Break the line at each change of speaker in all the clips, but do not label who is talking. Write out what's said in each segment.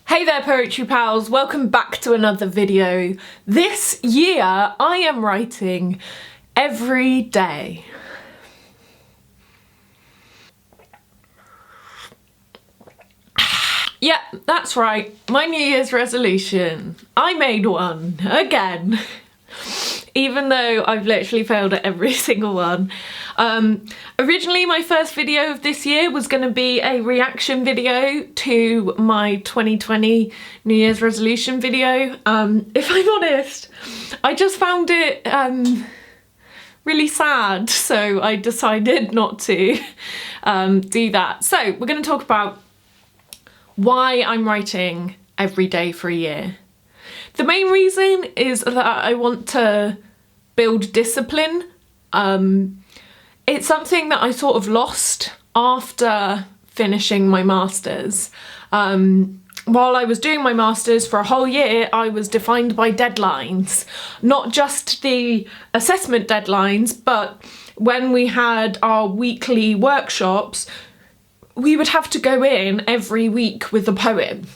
Hey there poetry pals, welcome back to another video. This year I am writing every day. Yeah, that's right, my New Year's resolution. I made one, again. Even though I've literally failed at every single one. Originally my first video of this year was going to be a reaction video to my 2020 New Year's resolution video. If I'm honest, I just found it really sad, so I decided not to do that. So we're going to talk about why I'm writing every day for a year. The main reason is that I want to build discipline. It's something that I sort of lost after finishing my masters. While I was doing my masters for a whole year, I was defined by deadlines, not just the assessment deadlines, but when we had our weekly workshops, we would have to go in every week with a poem.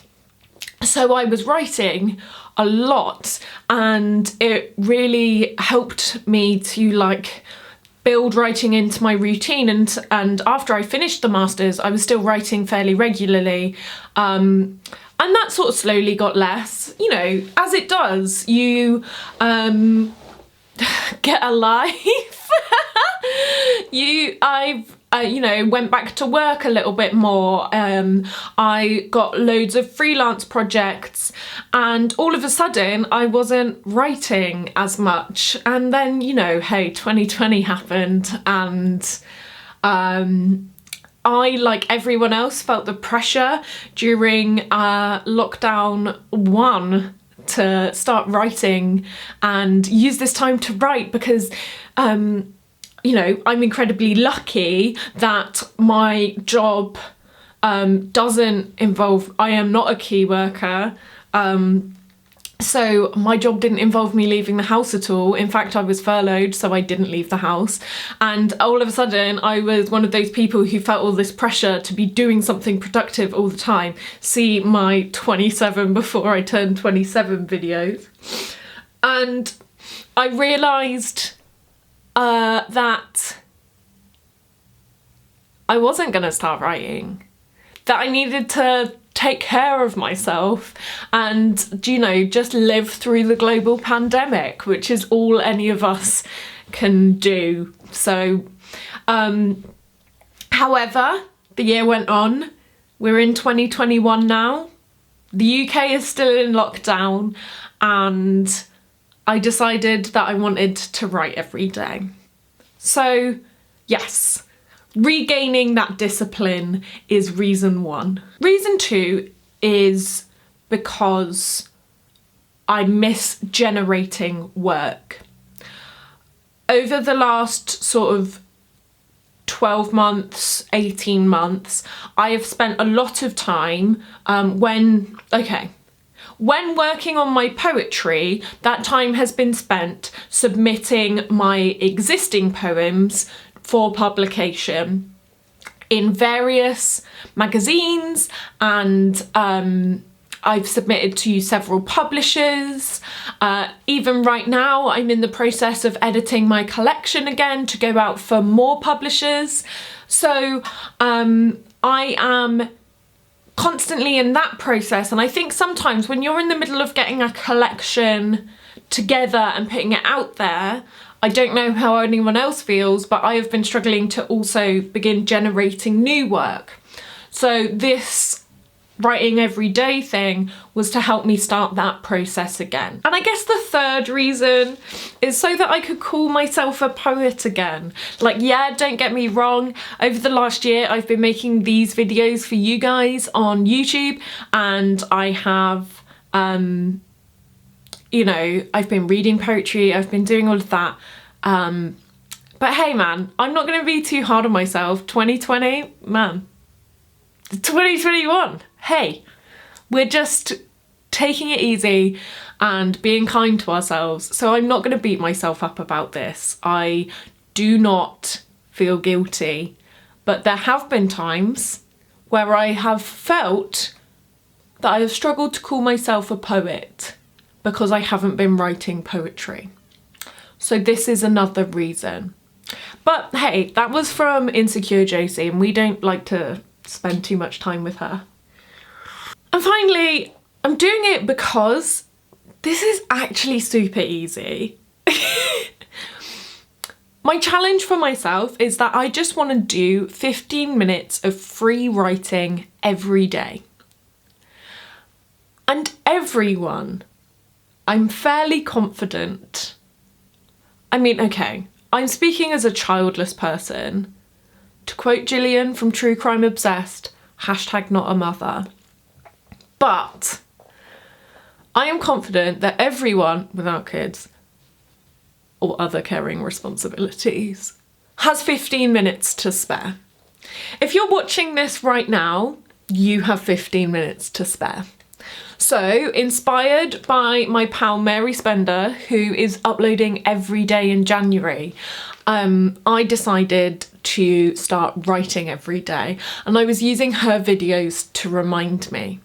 So I was writing a lot and it really helped me to build writing into my routine, and after I finished the masters I was still writing fairly regularly, and that sort of slowly got less, you know, as it does. You get a life. I went back to work a little bit more. I got loads of freelance projects and all of a sudden I wasn't writing as much. And then, you know, hey, 2020 happened and I, like everyone else, felt the pressure during lockdown 1 to start writing and use this time to write because you know, I'm incredibly lucky that my job doesn't involve, I am not a key worker, so my job didn't involve me leaving the house at all. In fact, I was furloughed, so I didn't leave the house. And all of a sudden, I was one of those people who felt all this pressure to be doing something productive all the time. See my 27 before I turned 27 videos. And I realised that I wasn't going to start writing, that I needed to take care of myself and, you know, just live through the global pandemic, which is all any of us can do. So, however, the year went on. We're in 2021 now. The UK is still in lockdown and I decided that I wanted to write every day. So yes, regaining that discipline is reason 1. Reason 2 is because I miss generating work. Over the last sort of 12 months, 18 months, I have spent a lot of time when working on my poetry, that time has been spent submitting my existing poems for publication in various magazines, and I've submitted to several publishers. Even right now, I'm in the process of editing my collection again to go out for more publishers. So I am constantly in that process, and I think sometimes when you're in the middle of getting a collection together and putting it out there, I don't know how anyone else feels, but I have been struggling to also begin generating new work. So this writing every day thing was to help me start that process again. And I guess the third reason is so that I could call myself a poet again. Like, yeah, don't get me wrong, over the last year I've been making these videos for you guys on YouTube, and I have you know, I've been reading poetry, I've been doing all of that, but hey man, I'm not gonna be too hard on myself. 2020, man, 2021, hey, we're just taking it easy and being kind to ourselves. So I'm not going to beat myself up about this. I do not feel guilty, but there have been times where I have felt that I have struggled to call myself a poet because I haven't been writing poetry. So this is another reason. But hey, that was from Insecure Josie, and we don't like to spend too much time with her. And finally, I'm doing it because this is actually super easy. My challenge for myself is that I just want to do 15 minutes of free writing every day. And everyone, I'm fairly confident. I mean, okay, I'm speaking as a childless person. To quote Gillian from True Crime Obsessed, #NotAmother. But I am confident that everyone without kids or other caring responsibilities has 15 minutes to spare. If you're watching this right now, you have 15 minutes to spare. So, inspired by my pal Mary Spender, who is uploading every day in January, I decided to start writing every day, and I was using her videos to remind me.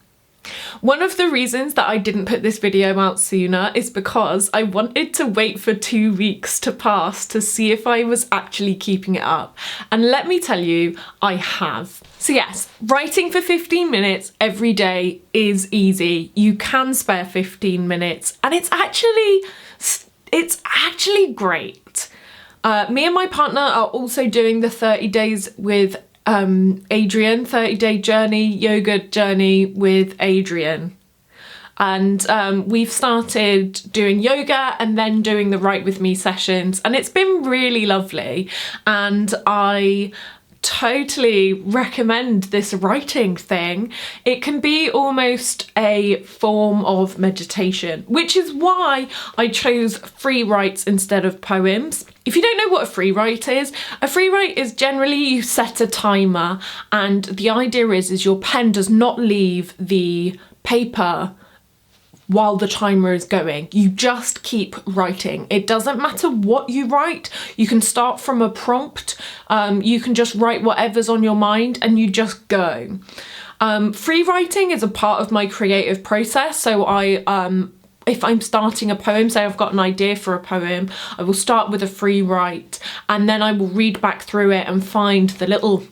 One of the reasons that I didn't put this video out sooner is because I wanted to wait for 2 weeks to pass to see if I was actually keeping it up. And let me tell you, I have. So yes, writing for 15 minutes every day is easy. You can spare 15 minutes, and it's actually great. Me and my partner are also doing the 30 days with Adrian, 30-day journey, yoga journey with Adrian. And we've started doing yoga and then doing the Write With Me sessions, and it's been really lovely. And I totally recommend this writing thing. It can be almost a form of meditation, which is why I chose free writes instead of poems. If you don't know what a free write is generally you set a timer, and the idea is your pen does not leave the paper while the timer is going. You just keep writing. It doesn't matter what you write. You can start from a prompt. You can just write whatever's on your mind and you just go. Free writing is a part of my creative process. So if I'm starting a poem, say I've got an idea for a poem, I will start with a free write, and then I will read back through it and find the little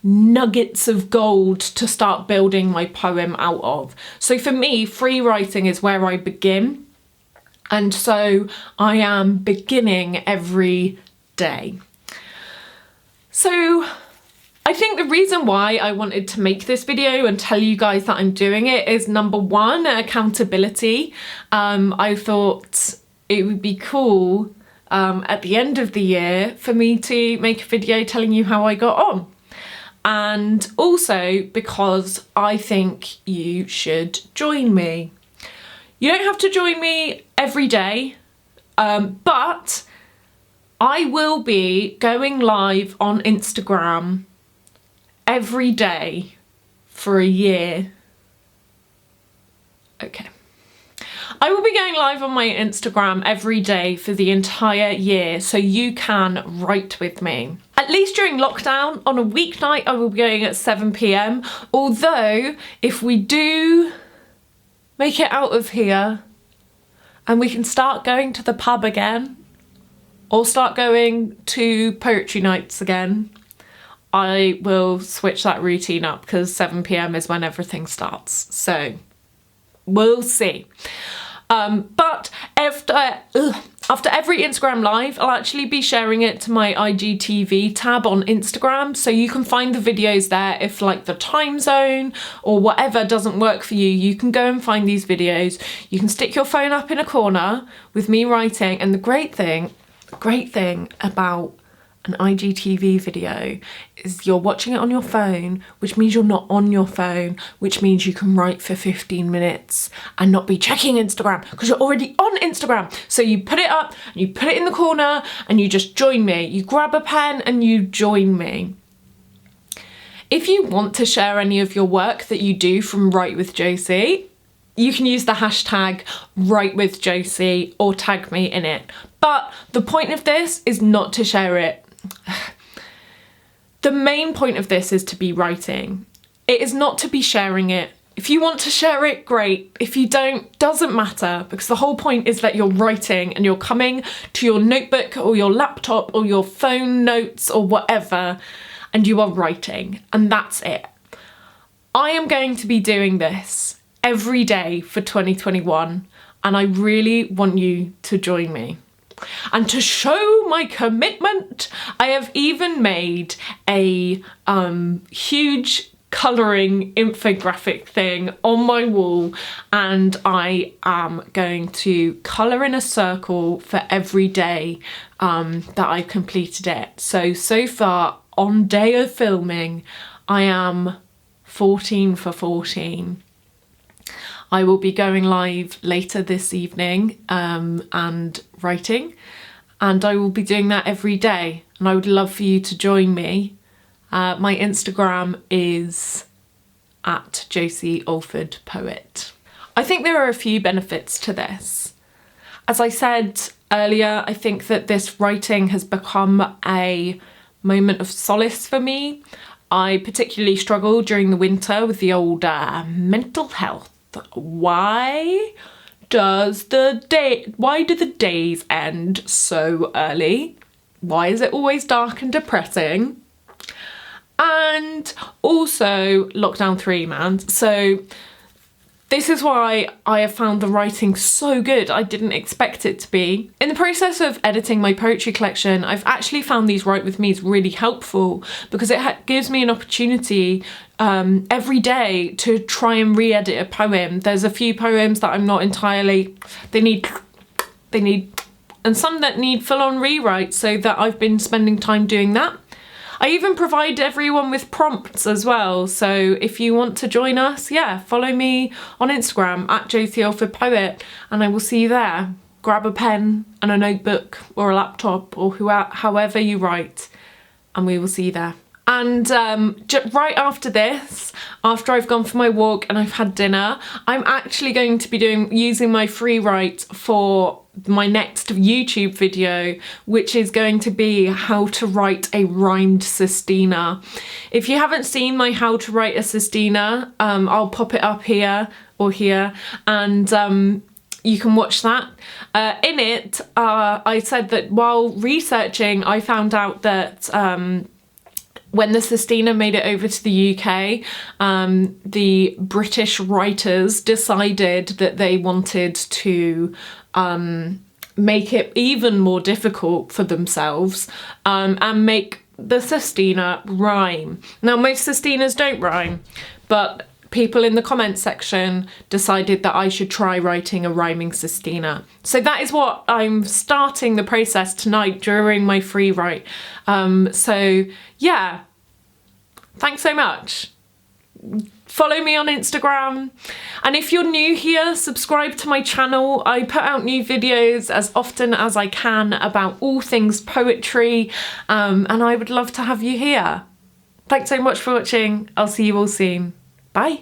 nuggets of gold to start building my poem out of. So for me, free writing is where I begin. And so I am beginning every day. So I think the reason why I wanted to make this video and tell you guys that I'm doing it is, number one, accountability. I thought it would be cool at the end of the year for me to make a video telling you how I got on. And also because I think you should join me. You don't have to join me every day, but I will be going live on Instagram every day for a year. Okay. I will be going live on my Instagram every day for the entire year, so you can write with me. At least during lockdown, on a weeknight, I will be going at 7 p.m. Although, if we do make it out of here and we can start going to the pub again, or start going to poetry nights again, I will switch that routine up, because 7 p.m. is when everything starts. So we'll see. But after every Instagram live, I'll actually be sharing it to my IGTV tab on Instagram, so you can find the videos there. If like the time zone or whatever doesn't work for you, you can go and find these videos. You can stick your phone up in a corner with me writing, and the great thing about an IGTV video is you're watching it on your phone, which means you're not on your phone, which means you can write for 15 minutes and not be checking Instagram, because you're already on Instagram. So you put it up, and you put it in the corner, and you just join me. You grab a pen and you join me. If you want to share any of your work that you do from Write With Josie, you can use the hashtag #WriteWithJosie or tag me in it. But the point of this is not to share it. The main point of this is to be writing. It is not to be sharing it If you want to share it, great. If you don't, doesn't matter, because the whole point is that you're writing and you're coming to your notebook or your laptop or your phone notes or whatever, and you are writing, and that's it. I am going to be doing this every day for 2021, and I really want you to join me. And to show my commitment, I have even made a huge colouring infographic thing on my wall, and I am going to colour in a circle for every day that I've completed it. So far on day of filming, I am 14 for 14. I will be going live later this evening and writing, and I will be doing that every day, and I would love for you to join me. My Instagram is at Josie Alford Poet. I think there are a few benefits to this. As I said earlier, I think that this writing has become a moment of solace for me. I particularly struggle during the winter with the old mental health. Why do the days end so early? Why is it always dark and depressing? And also lockdown 3, man. So this is why I have found the writing so good. I didn't expect it to be. In the process of editing my poetry collection, I've actually found these Write With Me's really helpful, because it gives me an opportunity every day to try and re-edit a poem. There's a few poems that I'm not entirely, they need, and some that need full-on rewrite, so that I've been spending time doing that. I even provide everyone with prompts as well, so if you want to join us, yeah, follow me on Instagram at Josie Alford Poet, and I will see you there. Grab a pen and a notebook or a laptop or however you write, and we will see you there. And right after this, after I've gone for my walk and I've had dinner, I'm actually going to be using my free write for my next YouTube video, which is going to be how to write a rhymed sestina. If you haven't seen my how to write a sestina, I'll pop it up here or here, and you can watch that. In it, I said that while researching, I found out that when the sestina made it over to the UK, the British writers decided that they wanted to make it even more difficult for themselves and make the sestina rhyme. Now, most sestinas don't rhyme, but people in the comments section decided that I should try writing a rhyming sestina. So that is what I'm starting the process tonight during my free write. So yeah, thanks so much. Follow me on Instagram, and if you're new here, subscribe to my channel. I put out new videos as often as I can about all things poetry, and I would love to have you here. Thanks so much for watching. I'll see you all soon. Bye.